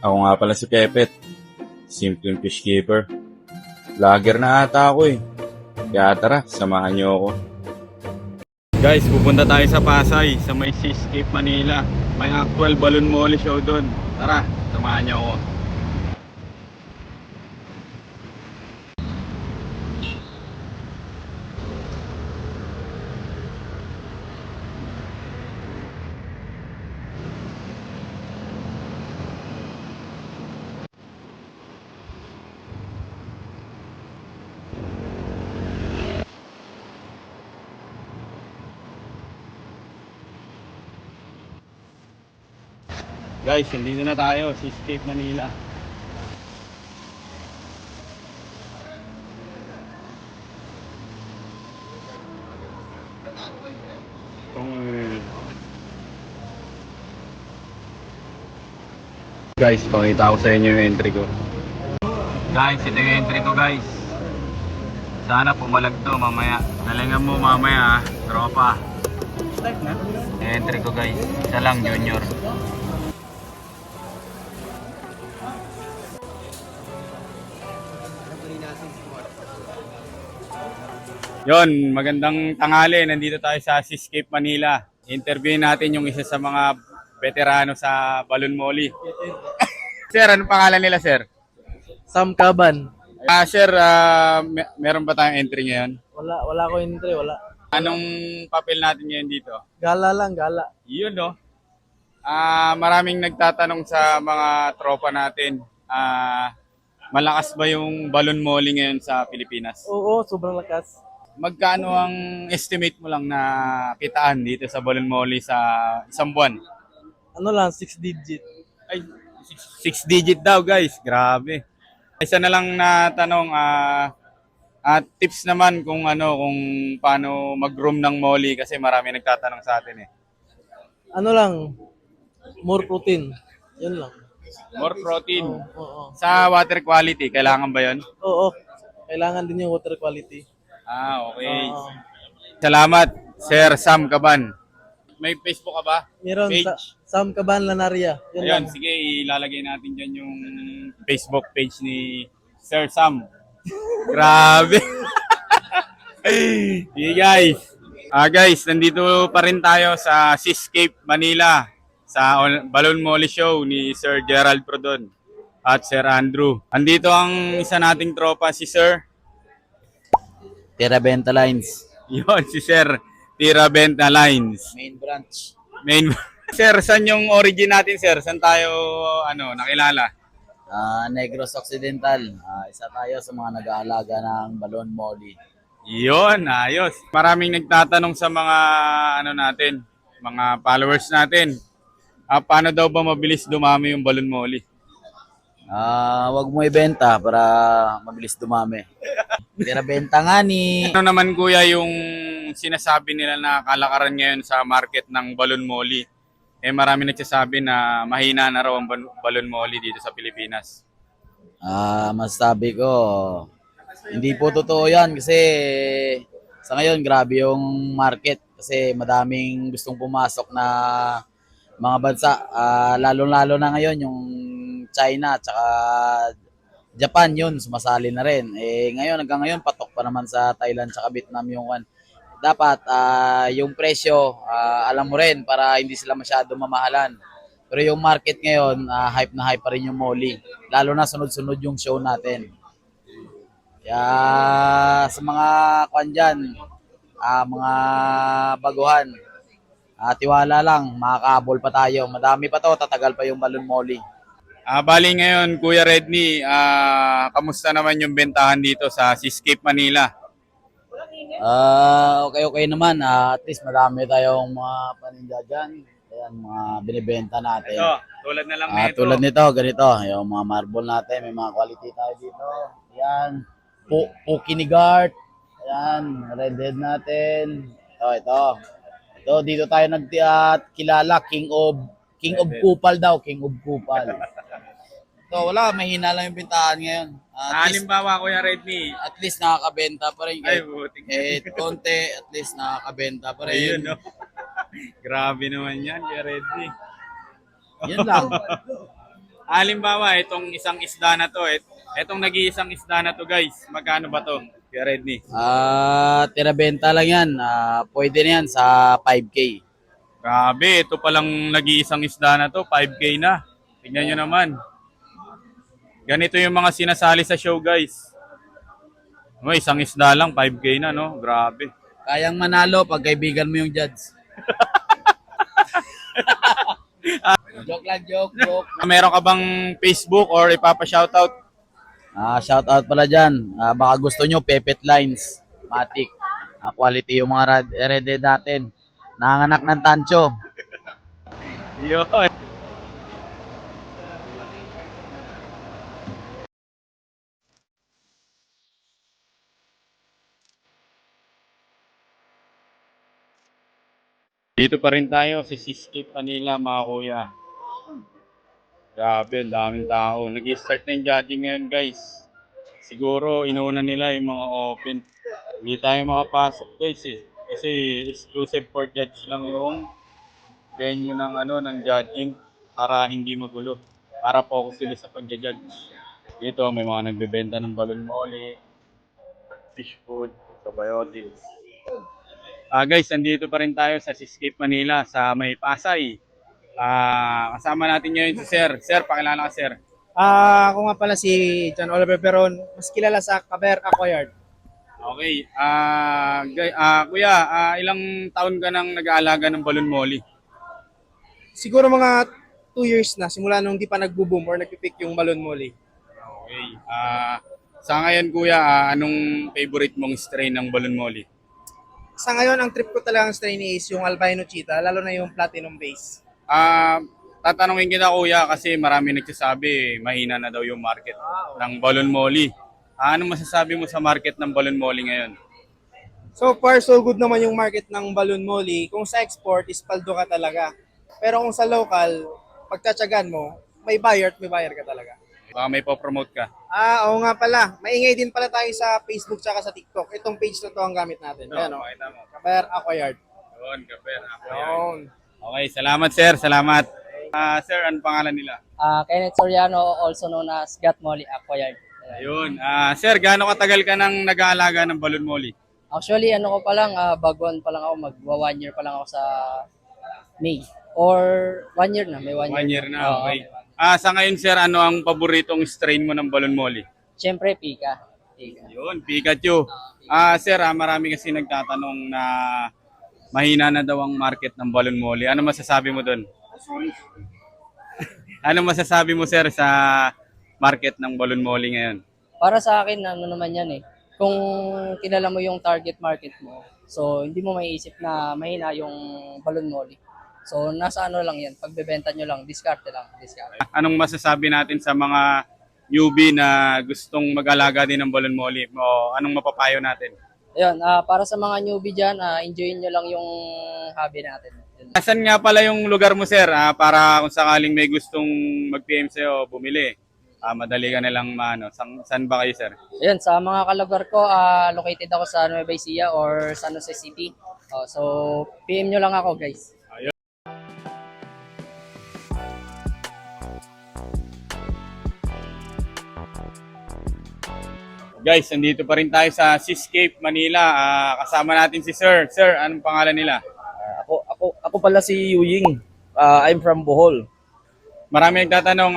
Ako nga pala si Pepet, simpleng fish keeper. Vlogger na ata ako eh. Kaya tara, samahan niyo ako. Guys, pupunta tayo sa Pasay, sa may Seascape Manila. May actual balloon molly show doon. Tara, samahan niyo ako. Guys, nandito na tayo, Seascape Manila. Guys, pakita ko sa inyo yung entry ko. Guys, ito yung entry ko guys. Sana pumalag to mamaya. Nalingan mo mamaya tropa. Entry ko guys. Isa lang, junior. Yon, magandang tanghali. Nandito tayo sa Seascape Manila. Interviewin natin yung isa sa mga veterano sa balloon molly. Sir, anong pangalan nila, sir? Sam Caban. Sir, meron ba tayong entry ngayon? Wala ko entry, wala. Anong papel natin ngayon dito? Gala lang, gala. Yun, no? Maraming nagtatanong sa mga tropa natin. Malakas ba yung balloon molly ngayon sa Pilipinas? Oo, sobrang lakas. Magkano ang estimate mo lang na kitaan dito sa balloon molly sa isang buwan? Ano lang, 6 digit. Ay, 6 digit daw guys. Grabe. Isa na lang na tanong, tips naman kung kung paano mag-room ng molly kasi marami nagtatanong sa atin eh. Ano lang, more protein. Yun lang. More protein. Oo. Sa water quality, kailangan ba 'yon? Oo. Kailangan din yung water quality. Okay. Oo. Salamat, Sir Sam Caban. May Facebook ka ba? Meron Page? sa Sam Caban Lanaria. Yun Ayun, lang. sige, ilalagay natin dyan yung Facebook page ni Sir Sam. Grabe. Sige guys. Guys, nandito pa rin tayo sa Seascape Manila sa Balloon Molly Show ni Sir Gerald Prodon at Sir Andrew. Andito ang isa nating tropa, si Sir. Tira Benta Lines. Yon, si Sir Tira Benta Lines. Main branch. Sir, saan yung origin natin, sir? Saan tayo nakilala? Negros Occidental. Isa tayo sa mga nag-aalaga ng balloon molly. Yon, ayos. Maraming nagtatanong sa mga natin, mga followers natin. Paano daw ba mabilis dumami yung balloon molly? Wag mo ibenta para mabilis dumami. Tira benta nga ni. Ano naman kuya yung sinasabi nila na kalakaran ngayon sa market ng balloon molly? Marami nagsasabi na mahina na raw ang balloon molly dito sa Pilipinas. Masasabi ko, hindi po totoo yan kasi sa ngayon grabe yung market kasi madaming gustong pumasok na mga bansa. Lalo-lalo na ngayon yung China at saka Japan yun, sumasali na rin. Ngayon, hanggang ngayon, patok pa naman sa Thailand at Vietnam yung one. Dapat, yung presyo, alam mo rin, para hindi sila masyado mamahalan. Pero yung market ngayon, hype na hype pa rin yung molly. Lalo na sunod-sunod yung show natin. Kaya sa mga kwan dyan, mga baguhan, tiwala lang, makakahabol pa tayo. Madami pa to, tatagal pa yung balloon molly. Bali ngayon, Kuya Redney, kamusta naman yung bentahan dito sa Seascape Manila? Okay naman. At least marami tayong mga paninda dyan. Ayan, mga binibenta natin. Ito, tulad na lang nito. Tulad nito, ganito. Yung mga marble natin, may mga quality tayo dito. Ayan. Pukinigart. Ayan, redhead natin. Ito, dito tayo nagkilala. King of Kupal daw. King of Kupal. So, wala, mahina lang yung bintahan ngayon. Halimbawa, Kuya Redney. At least nakakabenta pa rin. Ay, butik. Konti, at least nakakabenta pa rin. Ayun, no? Grabe naman yan, Kuya Redney. Yun lang. Halimbawa, itong isang isda na to, itong nag-iisang isda na to guys, magkano ba to? Kuya Redney. Tira-benta lang yan. Pwede na yan sa 5K. Grabe, ito palang nag-iisang isda na to, 5K na. Tignan nyo naman. Ganito yung mga sinasali sa show guys. Oh, isang isda lang, 5K na no? Grabe. Kayang manalo pag kaibigan mo yung judge. Joke lang, joke. Meron ka bang Facebook or ipapa-shoutout? Shout out pala dyan. Baka gusto nyo, Pepet Lines, Matic. Quality yung mga red natin. Nanganak ng tancho. Yun. Dito pa rin tayo sa Seascape Manila mga kuya. Grabe, ang daming tao. Nag-start na yung judging ngayon guys. Siguro inuuna nila yung mga open. Hindi tayo makapasok guys eh. Kasi exclusive for judge lang yung venue ng ng judging para hindi magulo. Para focus sila sa pag-judge. Dito may mga nagbebenta ng balon moli, fish food, probiotics. Guys, andito pa rin tayo sa Seascape Manila sa May Pasay. Kasama natin ngayon si Sir. Sir, pakilala ka Sir. Ako nga pala si John Oliver Peron, mas kilala sa Caber Aquayard. Okay. Kuya, ilang taon ka nang nag-aalaga ng balon molly? Siguro mga 2 years na, simula nung di pa nagbo-boom or nagpipik yung balon molly. Okay. Sa ngayon kuya, anong favorite mong strain ng balon molly? Sa ngayon, ang trip ko talagang strain is yung albino cheetah, lalo na yung platinum base. Tatanungin kita kuya kasi marami nagsasabi mahina na daw yung market ng balon molly. Ano masasabi mo sa market ng balon molly ngayon? So far, so good naman yung market ng balon molly. Kung sa export, is paldo ka talaga. Pero kung sa local, pagtatsagan mo, may buyer at may buyer ka talaga. Baka may po-promote ka. Oo nga pala. Maingay din pala tayo sa Facebook tsaka sa TikTok. Itong page na to ang gamit natin. Ayan, Pakita mo. Caber Aquayard. Yun, Gaber. Yun. Okay, salamat sir. Salamat. Sir, ano pangalan nila? Kenneth Soriano, also known as Gat Molly Aquayard. Ayun. Sir, gaano katagal ka nang nag-aalaga ng balon molly? Actually, ano ko pa lang, baguhan pa lang ako, magwa 1 year pa lang ako sa May. Or 1 year na, may 1 year. 1 year na, Oo, okay. Sa ngayon sir, ano ang paboritong strain mo ng balon molly? Siyempre, Pika. Pika. Yun, Pikachu. Sir, marami kasi nagtatanong na mahina na daw ang market ng balon molly. Ano masasabi mo doon? Ano masasabi mo sir sa market ng balon molly ngayon? Para sa akin, ano naman yan eh. Kung kilala mo yung target market mo, so hindi mo maiisip na mahina yung balon molly. So nasa ano lang yan, pagbebenta nyo lang, diskarte lang, diskarte. Anong masasabi natin sa mga newbie na gustong mag-alaga din ng balon molly? O anong mapapayo natin? Ayun, para sa mga newbie dyan, enjoyin nyo lang yung hobby natin. Yun. Saan nga pala yung lugar mo sir? Para kung sakaling may gustong mag-PM sa'yo, bumili. Madali ka nilang maano. Saan ba kayo sir? Ayun, sa mga kalugar ko, located ako sa Nueva Ecija or San Jose City. So, PM nyo lang ako guys. Guys, nandito pa rin tayo sa Seascape Manila. Kasama natin si Sir. Sir, anong pangalan nila? Ako pala si Yuying. I'm from Bohol. Marami nagtatanong,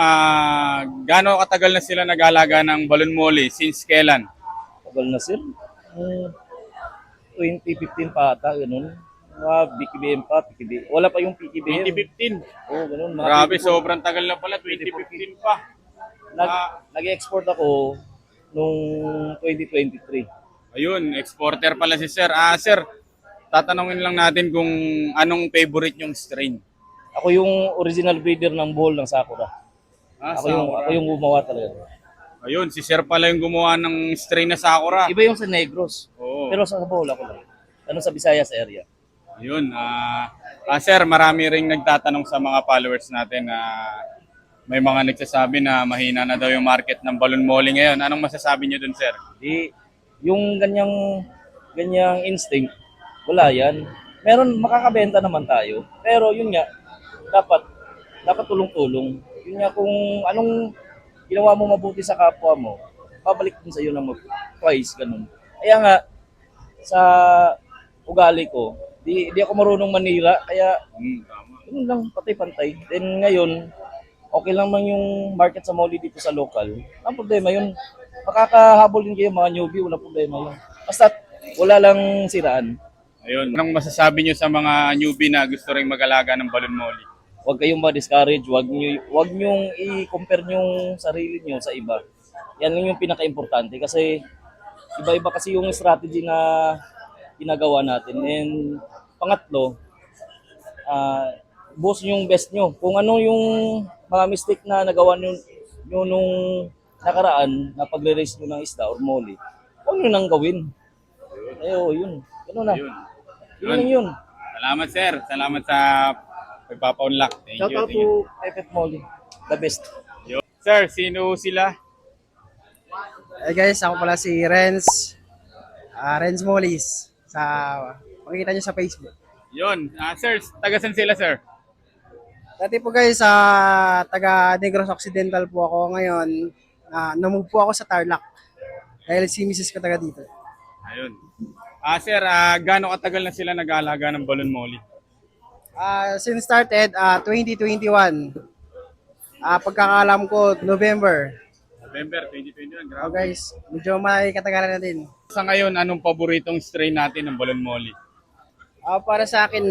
gaano katagal na sila nag-alaga ng balon molly? Since kailan? Tagal na sir. 2015 pa ata, ganun. Mga BKBM pa, PKBM. Wala pa yung PKBM. 2015. Oo, ganun. Mga Grabe, PKBM. sobrang tagal na pala. 2015 pa. Nag-export ako nung 2023. Ayun, exporter pala si Sir. Sir, tatanungin lang natin kung anong favorite yung strain. Ako yung original breeder ng Bohol ng Sakura. Ako yung gumawa talaga. Ayun, si Sir pala yung gumawa ng strain na Sakura. Iba yung sa Negros. Oo. Pero sa Bohol ako lang. Ano sa Visayas area. Ayun, Sir, marami ring nagtatanong sa mga followers natin na may mga nagsasabi na mahina na daw yung market ng balon molly ngayon. Anong masasabi niyo dun, Sir? Yung ganyang instinct, wala yan. Meron, makakabenta naman tayo. Pero yun nga, dapat tulong-tulong. Yun nga, kung anong ginawa mo mabuti sa kapwa mo, babalik din sa iyo ng twice, ganun. Kaya nga, sa ugali ko, di ako marunong manira, kaya yun lang, patay-pantay. Then ngayon, okay lang man yung market sa Moli dito sa local. Ang problema yun, makakahabol din kayo mga newbie, wala problema yun. Basta wala lang siraan. Ayun. Anong masasabi nyo sa mga newbie na gusto rin mag-alaga ng balon molly? Huwag kayong ma-discourage, huwag niyong i-compare yung sarili niyo sa iba. Yan lang yung pinaka-importante kasi iba-iba kasi yung strategy na ginagawa natin. And pangatlo, boss yung best nyo. Kung ano yung mga mistake na nagawa nyo nung nakaraan na pagre-raise nyo ng isda or molly, huwag nyo nang gawin. Ayo, yun. Ganun na. Ayun. Yun lang yun. Salamat sir. Salamat sa pagpapa-unlock. Thank Shout you. out Thank you. to Pepet Molly. The best. Sir, sino sila? Hey guys, ako pala si Renz. Renz Molis. Makikita nyo sa Facebook. Yun. Sir, taga-san sila sir? Dati po guys, taga Negros Occidental po ako. Ngayon, namove po ako sa Tarlac. Dahil si Mrs. ko taga dito. Ayun. Sir, gaano katagal na sila nag-aalaga ng balon molly? Since started, 2021. Pagkakalam ko, November. November 2021. Oh Grabe. guys, medyo may katagalan na din. Sa ngayon, anong paboritong strain natin ng balon molly? Para sa akin,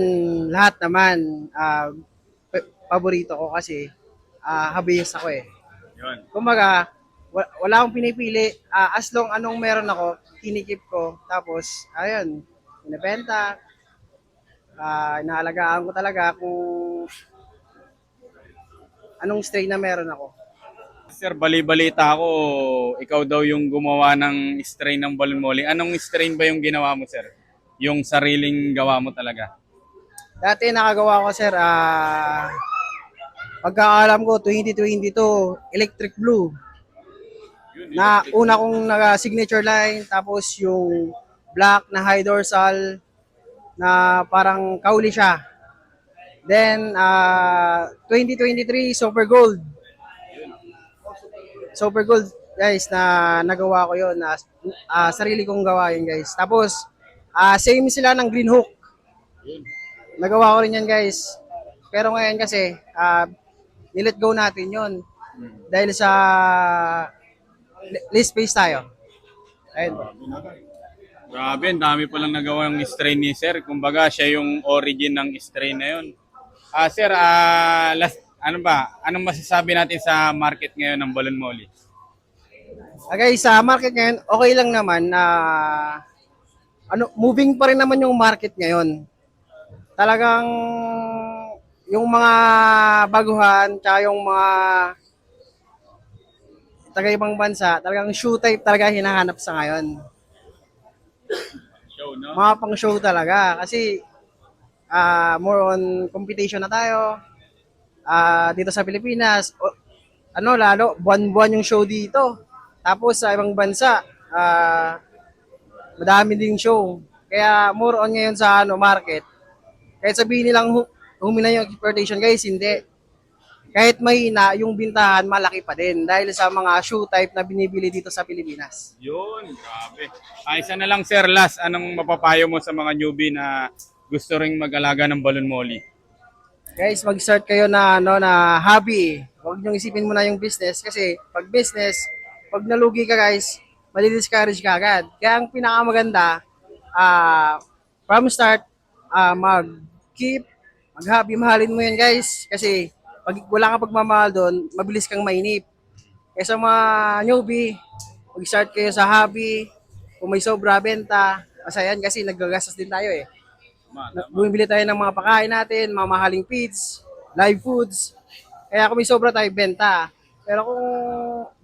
lahat naman, paborito ko kasi hobbyist ako eh. Yun. Kumbaga, wala akong pinipili. As long anong meron ako, kinikip ko. Tapos, ayun, binibenta. Inaalagaan ko talaga kung anong strain na meron ako. Sir, bali-balita ako, ikaw daw yung gumawa ng strain ng balon molly. Anong strain ba yung ginawa mo, sir? Yung sariling gawa mo talaga? Dati nakagawa ko, sir, pagkakaalam ko, 2022, Electric Blue. Na una kong signature line, tapos yung black na high dorsal, na parang kauli siya. Then, 2023, Super Gold. Super Gold, guys, na nagawa ko yun. Sarili kong gawa yun, guys. Tapos, same sila ng Green Hook. Nagawa ko rin yan, guys. Pero ngayon kasi, nilet go natin yun. Dahil sa list space tayo. Ayun. Grabe, ang dami palang nagawa ng strain ni sir. Kumbaga, siya yung origin ng strain na yun. Sir, anong masasabi natin sa market ngayon ng balon molly? Guys, sa market ngayon, okay lang naman na moving pa rin naman yung market ngayon. Talagang yung mga baguhan, tsaka yung mga taga-ibang bansa, talagang shoe type talaga hinahanap sa ngayon. Show, no? Mga pang show talaga kasi more on competition na tayo. Dito sa Pilipinas, lalo buwan-buwan yung show dito. Tapos sa ibang bansa, madami ding show. Kaya more on ngayon sa market. Kahit sabihin nilang humina yung exportation, guys, hindi. Kahit mahina, yung bintahan malaki pa din dahil sa mga shoe type na binibili dito sa Pilipinas. Yun, grabe. Isa na lang sir, last, anong mapapayo mo sa mga newbie na gusto ring mag-alaga ng balon molly? Guys, mag-start kayo na hobby. Huwag niyong isipin muna yung business kasi pag business, pag nalugi ka guys, mali-discourage ka agad. Kaya ang pinakamaganda, from start, mag-keep, mag-hobby, mahalin mo yan guys. Kasi pag wala kang pagmamahal doon, mabilis kang mainip. Kaya sa mga newbie, mag-start kayo sa hobby. Kung may sobra, benta. Kasi yan kasi nagagastos din tayo eh. Bumibili tayo ng mga pagkain natin, mga mahaling feeds, live foods. Kaya kung may sobra tayo, benta. Pero kung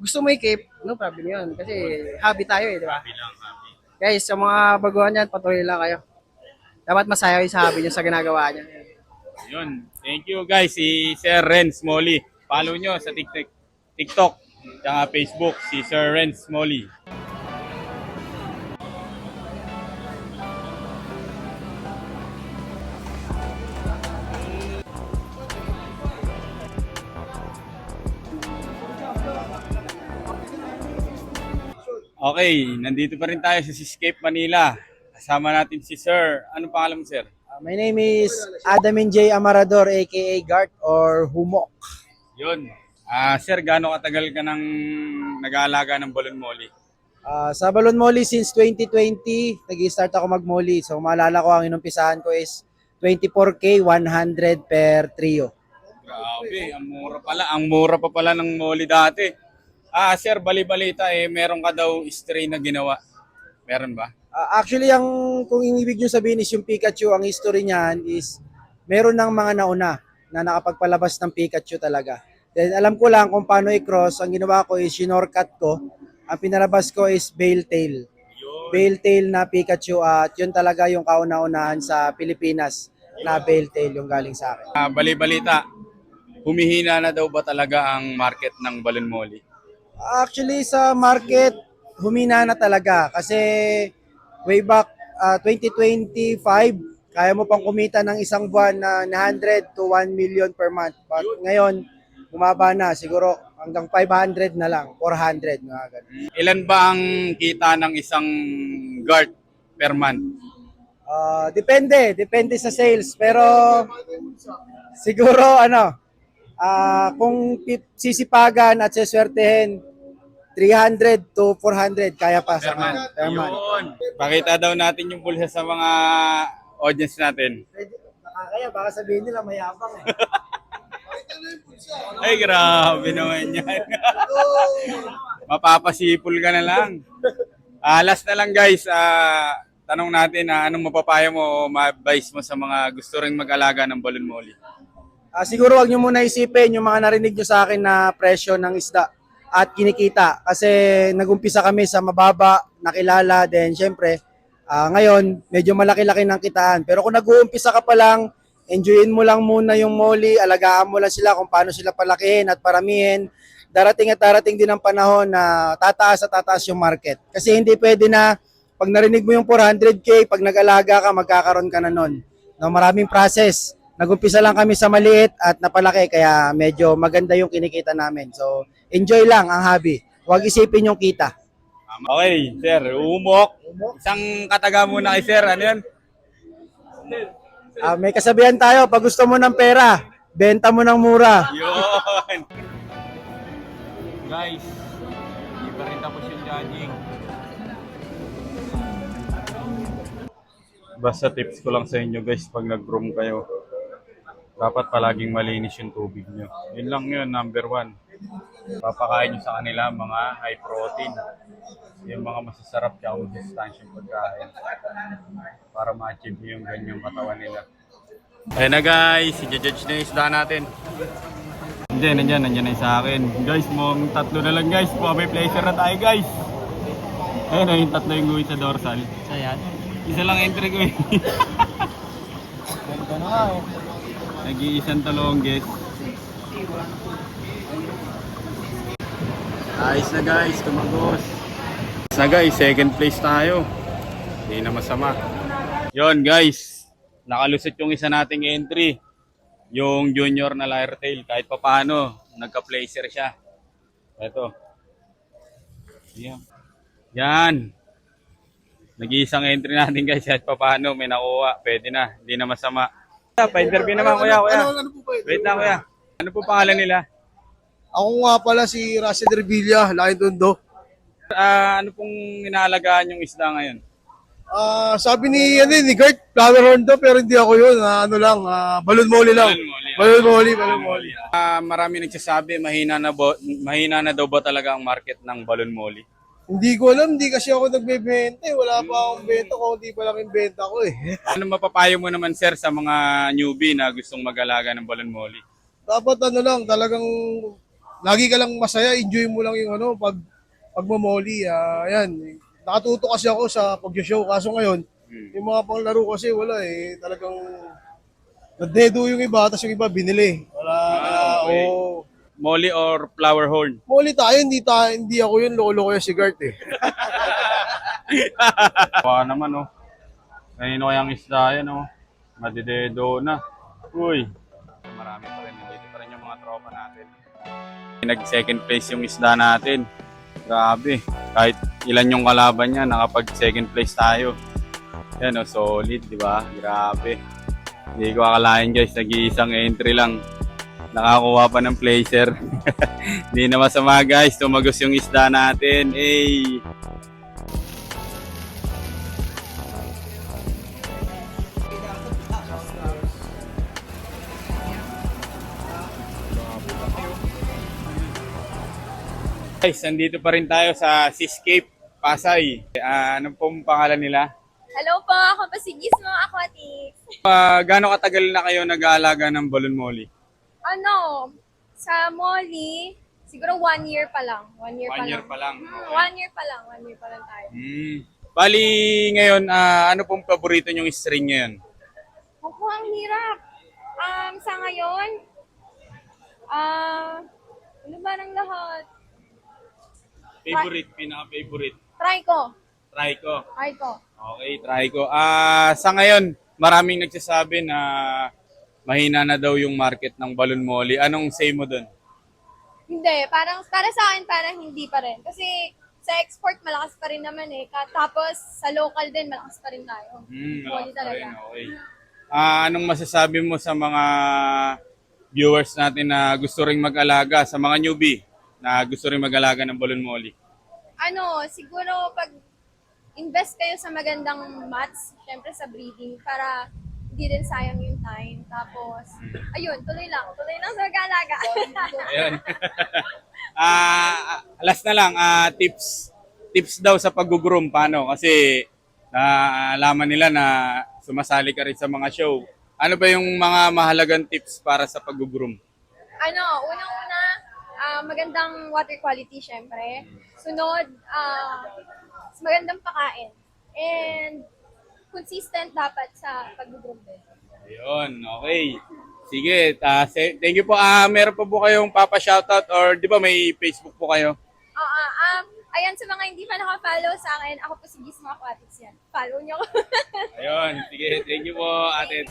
gusto mo i-keep, no problem yun. Kasi hobby tayo eh, di ba? Guys, sa mga baguhan yan, patuloy lang kayo. Dapat masaya kayo sa hobby nyo sa ginagawa nyo. Yun. Thank you guys, si Sir Renz Molly. Follow nyo sa TikTok, at Facebook, si Sir Renz Molly. Okay, nandito pa rin tayo sa Seascape Manila. Kasama natin si Sir. Ano pangalan mo, Sir? My name is Adamin J. Amarador aka Gart or Humok. Yun. Sir, gaano katagal ka nang nag-aalaga ng balon molly? Sa Balon Molly since 2020, nag-start ako mag-molly. So maalala ko ang inumpisahan ko is 24K 100 per trio. Grabe, ang mura pala. Ang mura pa pala ng molly dati. Sir, bali-balita meron ka daw stray na ginawa. Meron ba? Actually, kung ibig nyo sabihin is yung Pikachu, ang history niyan is meron ng mga nauna na nakapagpalabas ng Pikachu talaga. Then alam ko lang kung paano i-cross. Ang ginawa ko is shinortcut ko. Ang pinalabas ko is Baletail. Baletail na Pikachu at yun talaga yung kauna-unahan sa Pilipinas na Baletail yung galing sa akin. Bali-balita, humihina na daw ba talaga ang market ng balon molly? Actually, sa market, humina na talaga kasi way back 2025, kaya mo pang kumita ng isang buwan na 100 to 1 million per month. But ngayon, bumaba na siguro hanggang 500 na lang, 400 nga ganun. Ilan ba ang kita ng isang guard per month? Depende sa sales pero siguro kung sisipagan at siswertehin 300 to 400 kaya pa sa per month. Yun. Pakita daw natin yung bulsa sa mga audience natin. Kaya baka sabihin nila mayabang eh. Ay, grabe naman yan. Mapapasipol ka na lang. Last na lang guys, tanong natin anong mapapaya mo o ma-advise mo sa mga gusto ring mag-alaga ng balon molly? Siguro wag nyo muna isipin yung mga narinig nyo sa akin na presyo ng isda at kinikita. Kasi nagumpisa kami sa mababa, nakilala, then syempre, ngayon, medyo malaki-laki ng kitaan. Pero kung nag-uumpisa ka pa lang, enjoyin mo lang muna yung molly, alagaan mo lang sila kung paano sila palakihin at paramihin. Darating at darating din ang panahon na tataas at tataas yung market. Kasi hindi pwede na pag narinig mo yung 400K, pag nag-alaga ka, magkakaroon ka na nun. No, maraming process. Nag-umpisa lang kami sa maliit at napalaki kaya medyo maganda yung kinikita namin. So, enjoy lang ang hobby. Huwag isipin yung kita. Okay, sir, umok. Isang kataga muna kay sir, ano yan? May kasabihan tayo, pag gusto mo ng pera, benta mo ng mura. Yun! Guys, hindi pa rin tapos yung judging. Basta tips ko lang sa inyo guys, pag nag-room kayo, dapat palaging malinis yung tubig nyo. Yun lang yun, number 1. Papakain nyo sa kanila mga high protein. Yung mga masasarap kaya masustansyong pagkain. Para ma-achieve nyo yung ganyang katawan nila. Ayun na guys, i-judge na yung isda natin. Nandiyan na yung sa akin. Guys, mong tatlo na lang guys. May pleasure na tayo guys. Ayun na yung tatlo yung guhit sa dorsal. So yan. Isa lang entry ko eh. Ganda na nga oh. Nag-iisang talongges. Ayos na guys, tumagos. Na guys, second place tayo. Hindi na masama. Yon guys, nakalusot yung isa nating entry. Yung junior na lyre-tail. Kahit pa paano, nagka-placer siya. Ito. Yan. Nag-iisang entry natin guys. Kahit pa paano, may nakuha. Pwede na. Hindi na masama. Pa-interview naman kuya. Ano po ba ito? Wait lang kuya. Ano po pangalan nila? Ako nga pala si Russell Revilla, Laking Tondo. Ano pong inaalagaan yung isda ngayon? Sabi ni Gert, flower horn daw, pero hindi ako yun. Balon molly lang. Balon molly. Marami nagsasabi, mahina na daw ba talaga ang market ng balon molly? Hindi ko alam, hindi kasi ako nagbebenta eh. Wala pa akong benta ko, hindi pa lang yung benta ko eh. Ano mapapayo mo naman sir sa mga newbie na gustong mag-alaga ng balon molly? Dapat talagang lagi ka lang masaya, enjoy mo lang yung pagmamoli. Ayan, nakatuto kasi ako sa pag-show. Kaso ngayon, yung mga panglaro kasi wala eh. Talagang nadedo yung iba, tapos yung iba binili. Okay. Molly or flower horn? Molly tayo, hindi ako yun. Loko-loko yung si Gart eh. Baka naman oh. Kanino kayang isda yan oh. Madidedo na. Uy. Marami pa rin. Dito pa rin yung mga tropa natin. Nag second place yung isda natin. Grabe. Kahit ilan yung kalaban niya, nakapag second place tayo. Yan o, solid, di ba? Grabe. Hindi ko akalain guys, nag-iisang entry lang. Nakakuha pa ng placer. Hindi na masama guys, tumagos yung isda natin. Hey! Guys, nandito pa rin tayo sa Seascape, Pasay. Ano pong pangalan nila? Hello po, ako po si Gizmo Aquatics. Gaano katagal na kayo nag-aalaga ng balon molly? Ano, sa Molly, siguro 1 year pa lang. 1 year 1 pa year lang. pa lang. 1 year pa lang. 1 year pa lang tayo. Bali, ngayon, ano pong paborito nyong string ngayon? Opo, ang hirap. Sa ngayon, ano ba ng lahat? Favorite, pinaka-favorite. Try ko. Try ko. Try ko. Okay, try ko. Sa ngayon, maraming nagsasabi na mahina na daw yung market ng balon molly. Anong say mo dun? Hindi, parang para sa akin, parang hindi pa rin. Kasi sa export, malakas pa rin naman eh. Tapos sa local din, malakas pa rin tayo. Molly Malakas pa talaga. rin, okay. Anong masasabi mo sa mga viewers natin na gusto ring mag-alaga, sa mga newbie na gusto ring mag-alaga ng balon molly? Ano, siguro pag invest kayo sa magandang mats, syempre sa breeding, para hindi din sayang yung time. Tapos, ayun, tuloy lang sa mag-alaga. Ayun. Last na lang, tips daw sa pag-groom, paano? Kasi naalaman nila na sumasali ka rin sa mga show. Ano ba yung mga mahalagang tips para sa pag-groom? Ano, unang-una, magandang water quality, syempre. Sunod, magandang pakain. And consistent dapat sa pag-groom din. Ayun, okay. Sige, thank you po. Meron pa po kayong papa-shoutout or di ba may Facebook po kayo? Ayan, sa mga hindi pa naka-follow sa akin, ako po si Gizmo Aquatics yan. Follow nyo. Ayun, sige, thank you po, ate.